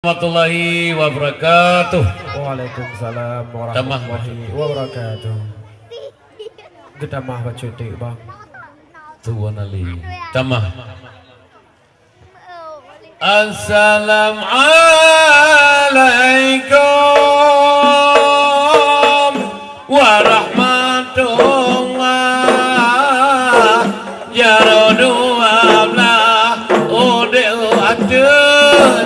Warahmatullahi wabarakatuh. Waalaikumsalam warahmatullahi wabarakatuh. Kita mah baca tik bang. Tuan Ali. Tamah. Assalamualaikum warahmatullahi wabarakatuh. Odeu ada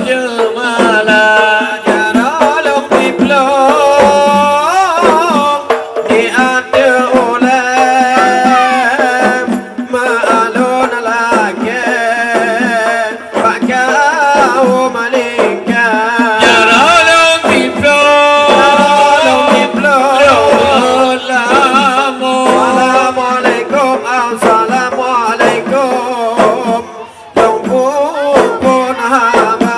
jemalah jaralong diplong di ada oleh maalon lagi bakau malika jaralong diplong assalamualaikum assalamualaikum dong pun haba.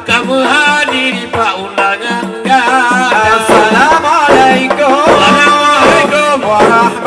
Kamu hadir Pak undangan. Assalamualaikum warahmatullahi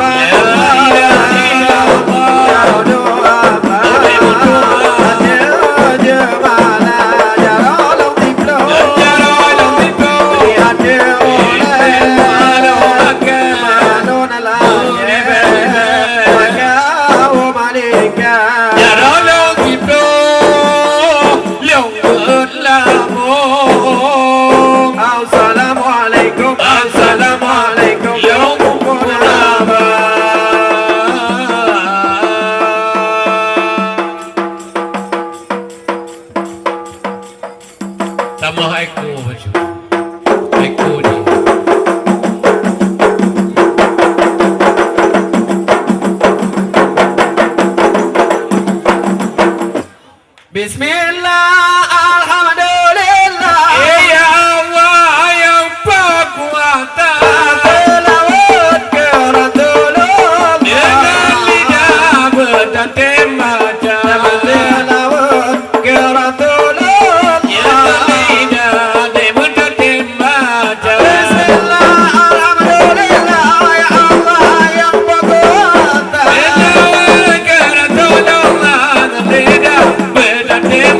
Bismillah, alhamdulillah. Ya Allah yang berkuasa, selawat ke Rasulullah. Dengan lidah berdatim baca, selawat ke Rasulullah. Dengan lidah berdatim baca. Bismillah, alhamdulillah. Ya Allah yang berkuasa, selawat ke Rasulullah. Dengan lidah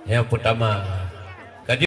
Yang pertama